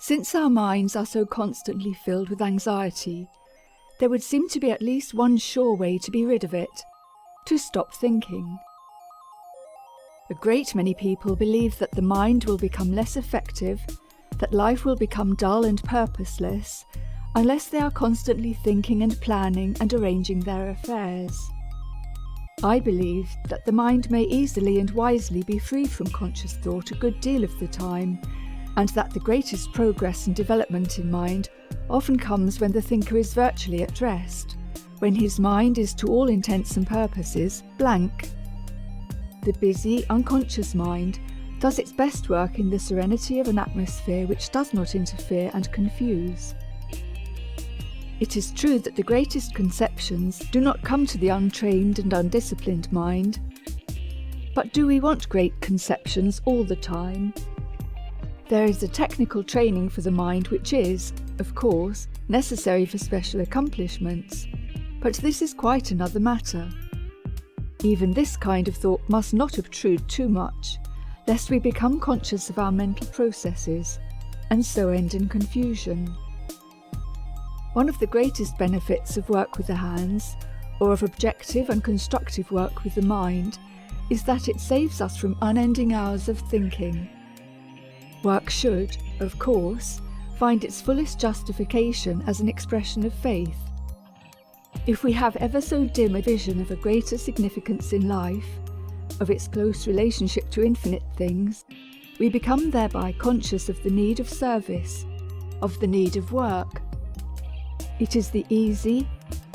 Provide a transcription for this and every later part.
Since our minds are so constantly filled with anxiety, there would seem to be at least one sure way to be rid of it: to stop thinking. A great many people believe that the mind will become less effective, that life will become dull and purposeless, unless they are constantly thinking and planning and arranging their affairs. I believe that the mind may easily and wisely be free from conscious thought a good deal of the time, and that the greatest progress and development in mind often comes when the thinker is virtually at rest, when his mind is to all intents and purposes blank. The busy, unconscious mind does its best work in the serenity of an atmosphere which does not interfere and confuse. It is true that the greatest conceptions do not come to the untrained and undisciplined mind. But do we want great conceptions all the time? There is a technical training for the mind which is, of course, necessary for special accomplishments, but this is quite another matter. Even this kind of thought must not obtrude too much, lest we become conscious of our mental processes, and so end in confusion. One of the greatest benefits of work with the hands, or of objective and constructive work with the mind, is that it saves us from unending hours of thinking. Work should, of course, find its fullest justification as an expression of faith. If we have ever so dim a vision of a greater significance in life, of its close relationship to infinite things, we become thereby conscious of the need of service, of the need of work. It is the easy,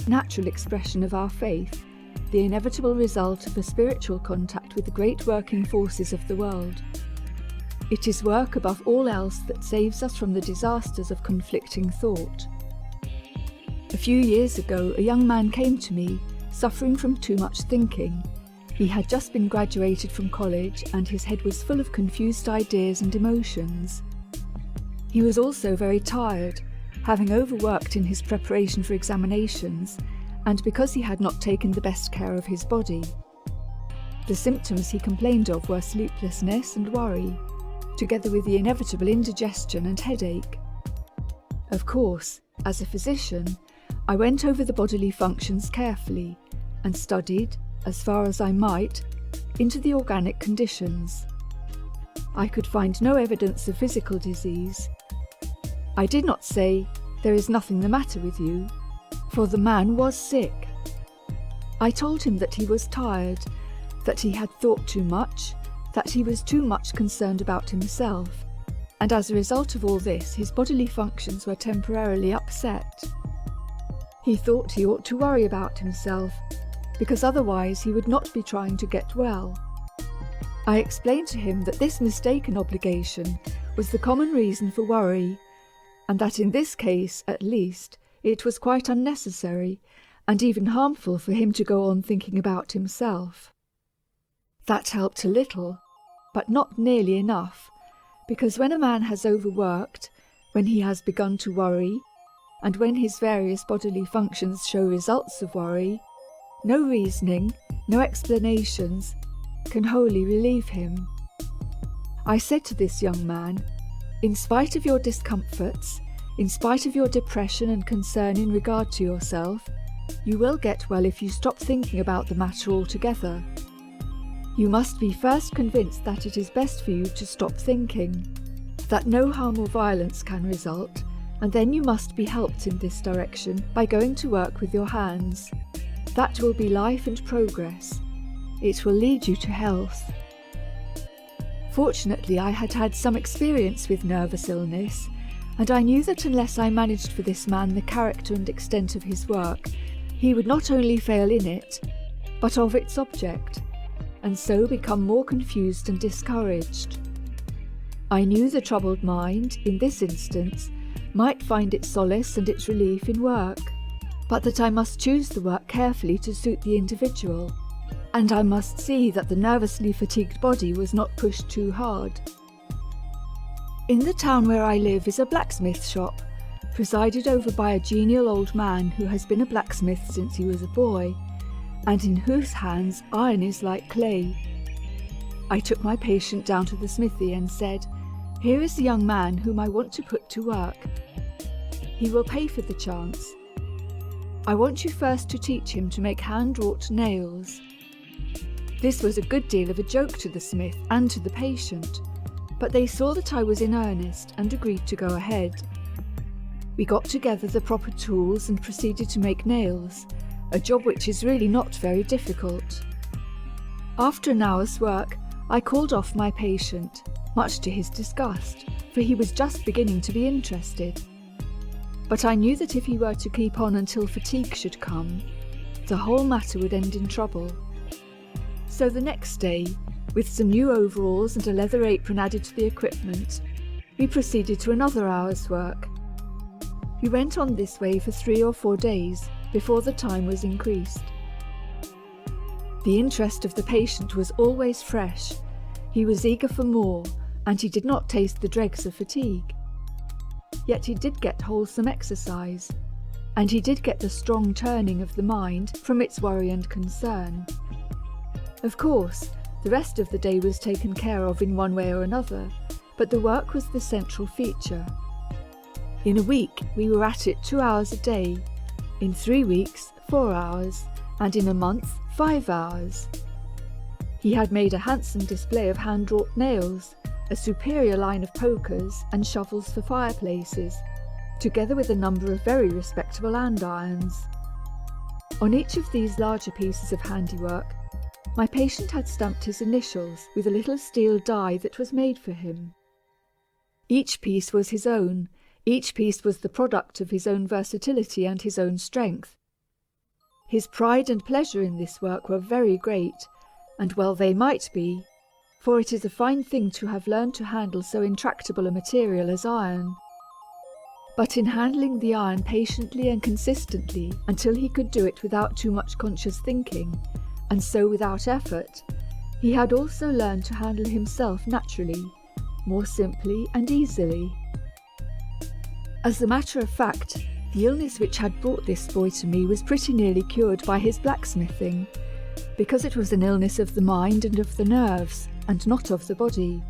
natural expression of our faith, the inevitable result of a spiritual contact with the great working forces of the world. It is work above all else that saves us from the disasters of conflicting thought. A few years ago, a young man came to me, suffering from too much thinking. He had just been graduated from college, and his head was full of confused ideas and emotions. He was also very tired, having overworked in his preparation for examinations, and because he had not taken the best care of his body. The symptoms he complained of were sleeplessness and worry, together with the inevitable indigestion and headache. Of course, as a physician, I went over the bodily functions carefully and studied, as far as I might, into the organic conditions. I could find no evidence of physical disease. I did not say, "There is nothing the matter with you," for the man was sick. I told him that he was tired, that he had thought too much, that he was too much concerned about himself, and as a result of all this, his bodily functions were temporarily upset. He thought he ought to worry about himself, because otherwise he would not be trying to get well. I explained to him that this mistaken obligation was the common reason for worry, and that in this case, at least, it was quite unnecessary, and even harmful for him to go on thinking about himself. That helped a little, but not nearly enough, because when a man has overworked, when he has begun to worry, and when his various bodily functions show results of worry, no reasoning, no explanations, can wholly relieve him. I said to this young man, "In spite of your discomforts, in spite of your depression and concern in regard to yourself, you will get well if you stop thinking about the matter altogether. You must be first convinced that it is best for you to stop thinking, that no harm or violence can result, and then you must be helped in this direction by going to work with your hands. That will be life and progress. It will lead you to health." Fortunately, I had had some experience with nervous illness, and I knew that unless I managed for this man the character and extent of his work, he would not only fail in it, but of its object, and so become more confused and discouraged. I knew the troubled mind, in this instance, might find its solace and its relief in work, but that I must choose the work carefully to suit the individual, and I must see that the nervously fatigued body was not pushed too hard. In the town where I live is a blacksmith shop, presided over by a genial old man who has been a blacksmith since he was a boy, and in whose hands iron is like clay. I took my patient down to the smithy and said, Here is the young man whom I want to put to work. He will pay for the chance. I want you first to teach him to make hand-wrought nails." This was a good deal of a joke to the smith and to the patient, but they saw that I was in earnest and agreed to go ahead. We got together the proper tools and proceeded to make nails, a job which is really not very difficult. After an hour's work, I called off my patient, much to his disgust, for he was just beginning to be interested. But I knew that if he were to keep on until fatigue should come, the whole matter would end in trouble. So the next day, with some new overalls and a leather apron added to the equipment, we proceeded to another hour's work. We went on this way for 3 or 4 days before the time was increased. The interest of the patient was always fresh. He was eager for more, and he did not taste the dregs of fatigue. Yet he did get wholesome exercise, and he did get the strong turning of the mind from its worry and concern. Of course, the rest of the day was taken care of in one way or another, but the work was the central feature. In a week, we were at it 2 hours a day, in 3 weeks, 4 hours, and in a month, 5 hours. He had made a handsome display of hand-wrought nails, a superior line of pokers and shovels for fireplaces, together with a number of very respectable andirons. On each of these larger pieces of handiwork, my patient had stamped his initials with a little steel die that was made for him. Each piece was his own, each piece was the product of his own versatility and his own strength. His pride and pleasure in this work were very great, and well they might be, for it is a fine thing to have learned to handle so intractable a material as iron. But in handling the iron patiently and consistently until he could do it without too much conscious thinking, and so without effort, he had also learned to handle himself naturally, more simply and easily. As a matter of fact, the illness which had brought this boy to me was pretty nearly cured by his blacksmithing, because it was an illness of the mind and of the nerves, and not of the body,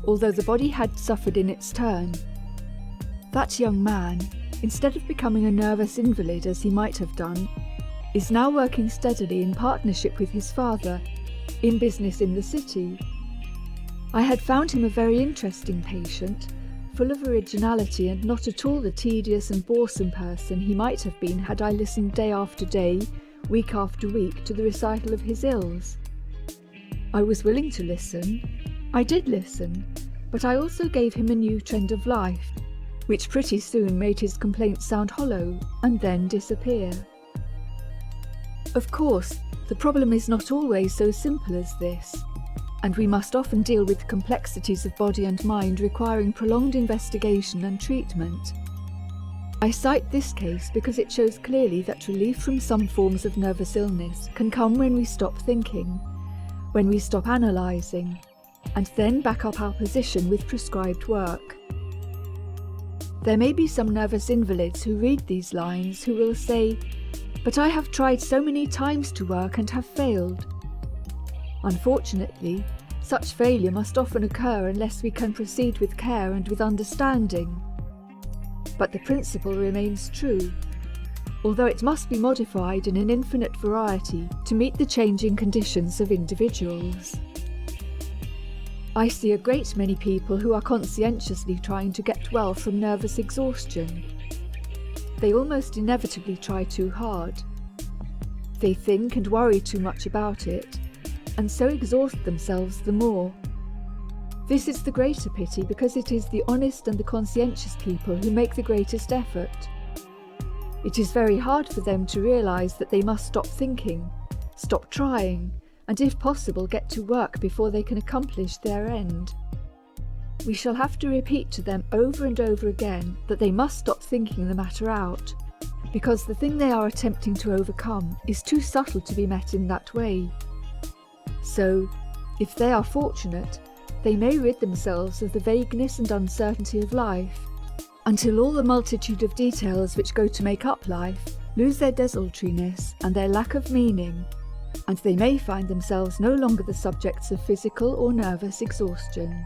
although the body had suffered in its turn. That young man, instead of becoming a nervous invalid as he might have done, is now working steadily in partnership with his father, in business in the city. I had found him a very interesting patient, full of originality and not at all the tedious and boresome person he might have been had I listened day after day, week after week, to the recital of his ills. I was willing to listen. I did listen, but I also gave him a new trend of life, which pretty soon made his complaints sound hollow and then disappear. Of course, the problem is not always so simple as this, and we must often deal with complexities of body and mind requiring prolonged investigation and treatment. I cite this case because it shows clearly that relief from some forms of nervous illness can come when we stop thinking, when we stop analysing, and then back up our position with prescribed work. There may be some nervous invalids who read these lines who will say, "But I have tried so many times to work and have failed." Unfortunately, such failure must often occur unless we can proceed with care and with understanding. But the principle remains true, although it must be modified in an infinite variety to meet the changing conditions of individuals. I see a great many people who are conscientiously trying to get well from nervous exhaustion. They almost inevitably try too hard. They think and worry too much about it, and so exhaust themselves the more. This is the greater pity because it is the honest and the conscientious people who make the greatest effort. It is very hard for them to realise that they must stop thinking, stop trying, and if possible get to work before they can accomplish their end. We shall have to repeat to them over and over again that they must stop thinking the matter out, because the thing they are attempting to overcome is too subtle to be met in that way. So, if they are fortunate, they may rid themselves of the vagueness and uncertainty of life, until all the multitude of details which go to make up life lose their desultoriness and their lack of meaning, and they may find themselves no longer the subjects of physical or nervous exhaustion.